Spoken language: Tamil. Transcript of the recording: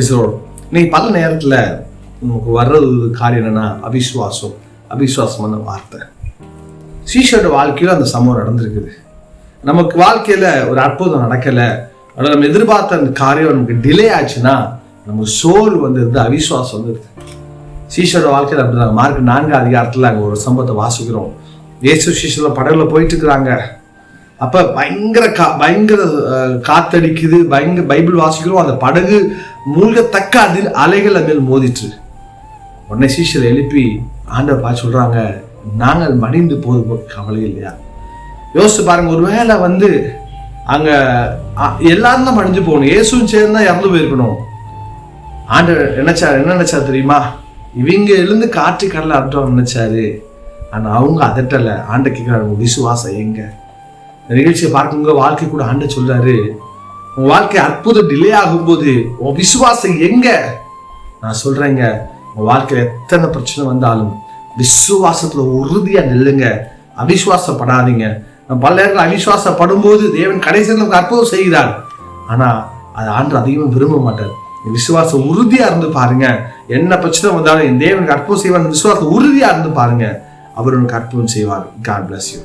இன்னைக்கு பல நேரத்தில் நமக்கு வர்றது காரியம் என்னன்னா அவிசுவாசமான வார்த்தை. சீஷரோட வாழ்க்கையில் அந்த சம்பவம் நடந்திருக்குது. நமக்கு வாழ்க்கையில் ஒரு அற்புதம் நடக்கலை, ஆனால் நம்ம எதிர்பார்த்த அந்த காரியம் நமக்கு டிலே ஆச்சுன்னா நமக்கு சோல் வந்துடுது, அவிசுவாசம் வந்துடுது. சீஷரோட வாழ்க்கையில் அப்படிதாங்க. மார்க் 4 அங்கே ஒரு சம்பவத்தை வாசிக்கிறோம். இயேசு சீஷரில் படகுல போயிட்டு இருக்கிறாங்க. அப்போ பயங்கர காத்தடிக்குது, பைபிள் வாசிக்கிறோம். அந்த படகு மூழ்கத்தக்க அதில் அலைகள் மேல் மோதிட்டு. உடனே சீஷரை எழுப்பி ஆண்டவர் பார்த்து சொல்றாங்க, நாங்கள் மடிந்து போது கவலை இல்லையா? யோசிச்சு பாருங்க, ஒருவேளை அங்க எல்லாரும் தான் மடிஞ்சு போகணும், இயேசுவும் சேர்ந்து தான் இறந்து போயிருக்கணும். ஆண்டவர் என்ன நினைச்சா தெரியுமா? இவங்க எழுந்து காற்று கடலை அர்த்தம் நினைச்சாரு. ஆனா அவங்க அதட்டல. ஆண்ட கேட்கிறாரு, விசுவாசம் எங்க? இந்த நிகழ்ச்சியை பார்க்குங்க வாழ்க்கை கூட ஆண்ட சொல்றாரு, உன் வாழ்க்கை அற்புதம் டிலே ஆகும்போது உன் விசுவாசம் எங்க? நான் சொல்றேங்க, உன் வாழ்க்கையில எத்தனை பிரச்சனை வந்தாலும் விசுவாசத்துல உறுதியா நில்லுங்க, அவிசுவாசப்படாதீங்க. பல நேரங்கள் அவிசுவாசப்படும் போது தேவன் கடைசியில் நமக்கு அற்புதம் செய்கிறார். ஆனா அது ஆண்டு அதிகமாக விரும்ப மாட்டார். விசுவாசம் உறுதியா இருந்து பாருங்க. என்ன பிரச்சனை வந்தாலும் என் தேவனுக்கு அற்புதம் செய்வார். விசுவாசம் உறுதியா இருந்து பாருங்க, அவர் உனக்கு அற்புதம் செய்வார். God bless you.